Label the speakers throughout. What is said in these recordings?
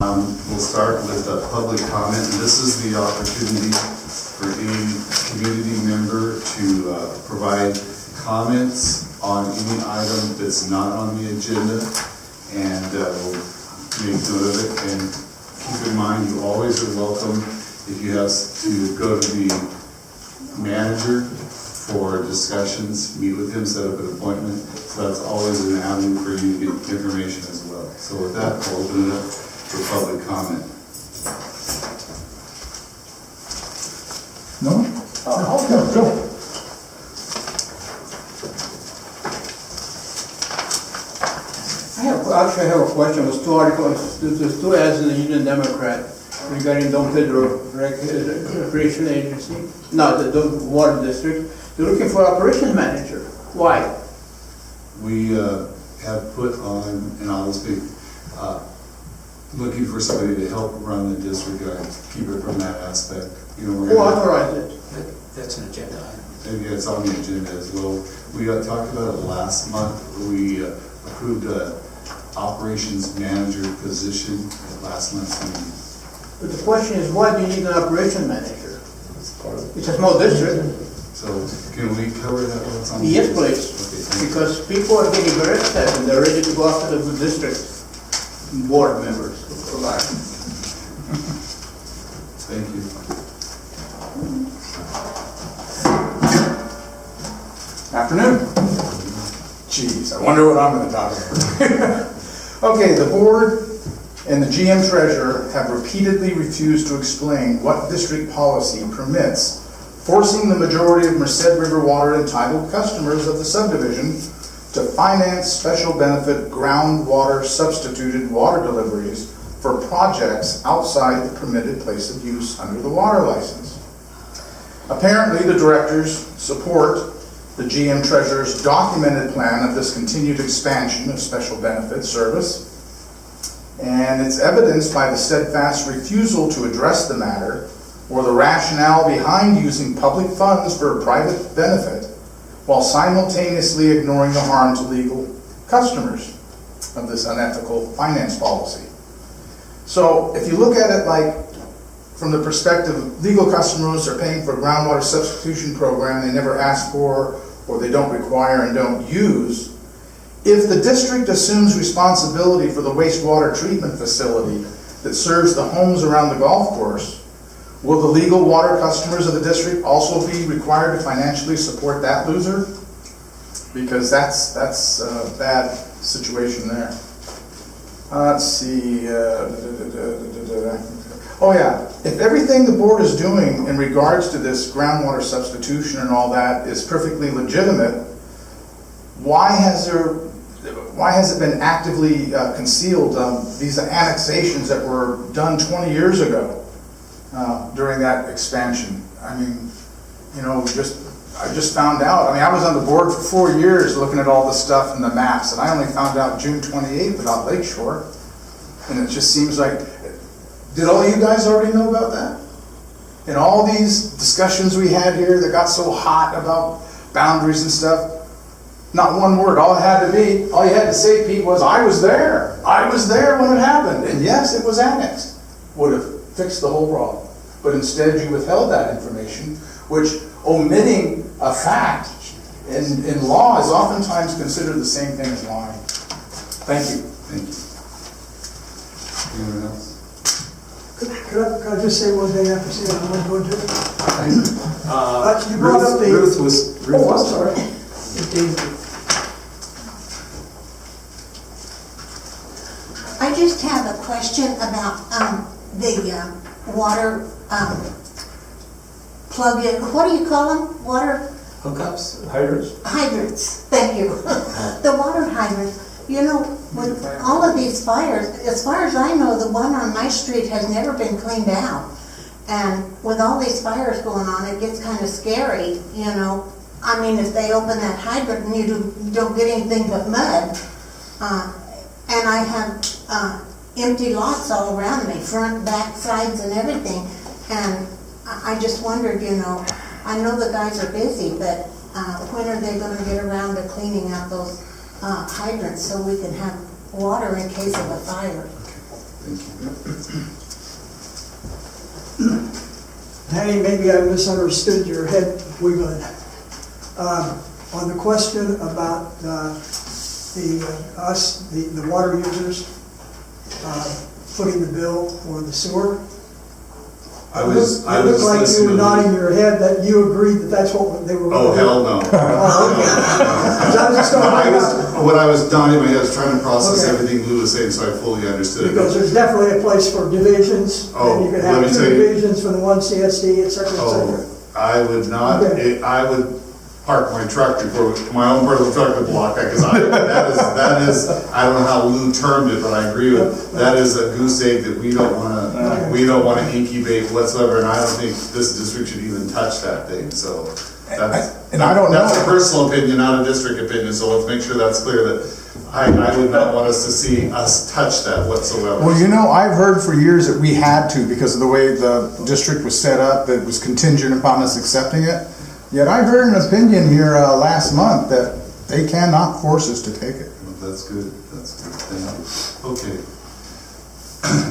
Speaker 1: We'll start with a public comment, and this is the opportunity for any community member to provide comments on any item that's not on the agenda, and we'll make note of it. And keep in mind, you always are welcome if you have to go to the manager for discussions, meet with him, set up an appointment. So that's always an avenue for you to get information as well. So with that, I'll open it up for public comment.
Speaker 2: No? Go.
Speaker 3: I have a question. There's two articles, there's two ads in the Union Democrat regarding Don Pedro Recreation Agency, no, the water district. They're looking for operations manager. Why?
Speaker 1: We have put on, and I'll speak, looking for somebody to help run the district, keep it from that aspect. You know,
Speaker 3: Who authorized it?
Speaker 4: That's an agenda item.
Speaker 1: Maybe it's on the agenda as well. We talked about it last month. We approved a operations manager position at last month's meeting.
Speaker 3: But the question is, why do you need an operation manager? It's a small district.
Speaker 1: So can we cover that? What's on the
Speaker 3: Yes,
Speaker 1: agenda?
Speaker 3: please.
Speaker 1: Okay,
Speaker 3: Because people are getting very upset and they're ready to go after the district board members.
Speaker 1: thank you.
Speaker 2: Afternoon. Jeez, I wonder what I'm going to talk about. Okay, the board and the GM treasurer have repeatedly refused to explain what district policy permits forcing the majority of Merced River water entitled customers of the subdivision to finance special benefit groundwater substituted water deliveries for projects outside the permitted place of use under the water license. Apparently, the directors support the GM treasurer's documented plan of this continued expansion of special benefit service, and it's evidenced by the steadfast refusal to address the matter or the rationale behind using public funds for a private benefit while simultaneously ignoring the harm to legal customers of this unethical finance policy. So if you look at it like from the perspective of legal customers are paying for a groundwater substitution program they never asked for or they don't require and don't use, if the district assumes responsibility for the wastewater treatment facility that serves the homes around the golf course, will the legal water customers of the district also be required to financially support that loser? Because that's a bad situation there. Let's see. Oh yeah, if everything the board is doing in regards to this groundwater substitution and all that is perfectly legitimate, why has it been actively concealed, these annexations that were done 20 years ago during that expansion? I mean, you know, I just found out. I mean, I was on the board for 4 years looking at all this stuff in the maps, and I only found out June 28th about Lakeshore. And it just seems like, did all you guys already know about that? And all these discussions we had here that got so hot about boundaries and stuff, not one word. All you had to say, Pete, was, I was there. I was there when it happened. And yes, it was annexed. Would have fixed the whole problem. But instead you withheld that information, which omitting a fact in law is oftentimes considered the same thing as lying. Thank you.
Speaker 1: Thank you. Anyone else?
Speaker 5: Could I just say one thing after saying I'm not going to? You brought
Speaker 4: Ruth,
Speaker 5: up the...
Speaker 4: Ruth was.
Speaker 5: Oh, I'm sorry.
Speaker 6: I just have a question about the water plug-in. What do you call them? Water
Speaker 4: Hookups?
Speaker 6: hydrants. Thank you. The water hydrants. You know, with all of these fires, as far as I know, the one on my street has never been cleaned out. And with all these fires going on, it gets kind of scary, you know. I mean, if they open that hydrant and you don't get anything but mud. And I have empty lots all around me, front, back, sides, and everything. And I just wondered, you know, I know the guys are busy, but when are they going to get around to cleaning out those hydrants so we can have water in case of a fire?
Speaker 1: Thank you.
Speaker 5: Danny, maybe I misunderstood your head wiggling. On the question about the water users footing the bill for the sewer.
Speaker 1: I was
Speaker 5: It looked like you
Speaker 1: listening
Speaker 5: were
Speaker 1: to-
Speaker 5: nodding your head that you agreed that that's what they were.
Speaker 1: Oh, hell no.
Speaker 5: Oh, okay. 'Cause I was just gonna
Speaker 1: What I was nodding my head, I was trying to process
Speaker 5: Okay.
Speaker 1: everything Lou was saying, so I fully understood
Speaker 5: because
Speaker 1: it.
Speaker 5: there's definitely a place for divisions,
Speaker 1: Oh,
Speaker 5: and you could
Speaker 1: let
Speaker 5: have
Speaker 1: me
Speaker 5: two
Speaker 1: tell you-
Speaker 5: divisions for the one CSD, et cetera, et cetera.
Speaker 1: Oh, I would not,
Speaker 5: Okay.
Speaker 1: I would park my truck before, my own part of the truck would block that, because that is, I don't know how Lou termed it, but I agree with, that is a goose egg that we don't wanna incubate whatsoever, and I don't think this district should even touch that thing, so.
Speaker 2: And I don't know.
Speaker 1: That's a personal opinion, not a district opinion, so let's make sure that's clear that I would not want us to see us touch that whatsoever.
Speaker 2: Well, you know, I've heard for years that we had to because of the way the district was set up, that it was contingent upon us accepting it. Yet I heard an opinion here last month that they cannot force us to take it.
Speaker 1: That's good, thank you. Okay.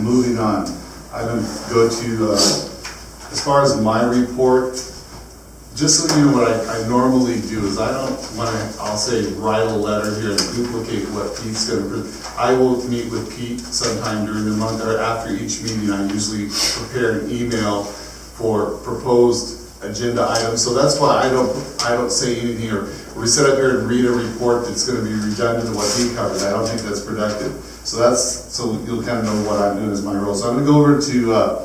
Speaker 1: Moving on, I'm gonna go to, as far as my report, just so you know what I normally do is I don't wanna, I'll say, write a letter here and duplicate what Pete's gonna, I will meet with Pete sometime during the month, or after each meeting, I usually prepare an email for proposed agenda items, so that's why I don't say anything, or we sit up here and read a report that's gonna be redundant to what he covered. I don't think that's productive. So you'll kind of know what I'm doing as my role. So I'm gonna go over to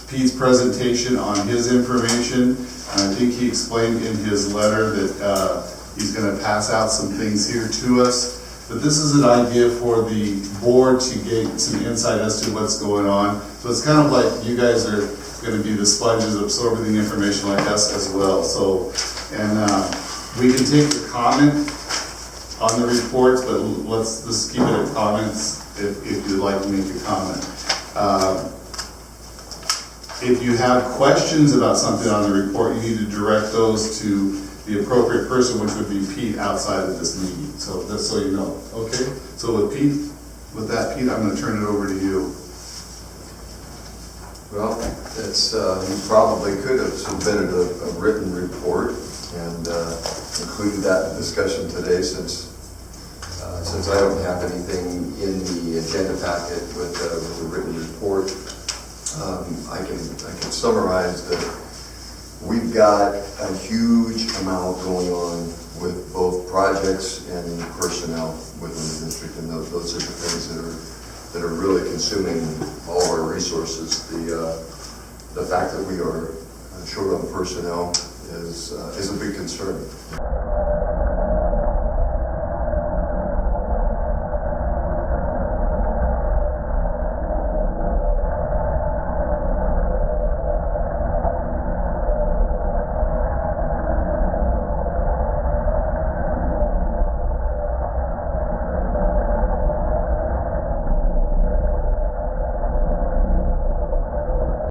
Speaker 1: Pete's presentation on his information. And I think he explained in his letter that he's gonna pass out some things here to us. But this is an idea for the board to get some insight as to what's going on. So it's kind of like you guys are gonna be the sponges absorbing the information like us as well. So, and we can take the comment on the reports, but let's just keep it at comments if you'd like to make a comment. If you have questions about something on the report, you need to direct those to the appropriate person, which would be Pete outside of this meeting. So that's so you know, okay? So with that, Pete, I'm gonna turn it over to you.
Speaker 7: Well, it's, you probably could have submitted a written report and included that in the discussion today, since I don't have anything in the agenda packet with a written report. I can summarize that we've got a huge amount going on with both projects and personnel within the district, and those are the things that are really consuming all of our resources. The fact that we are short on personnel is a big concern.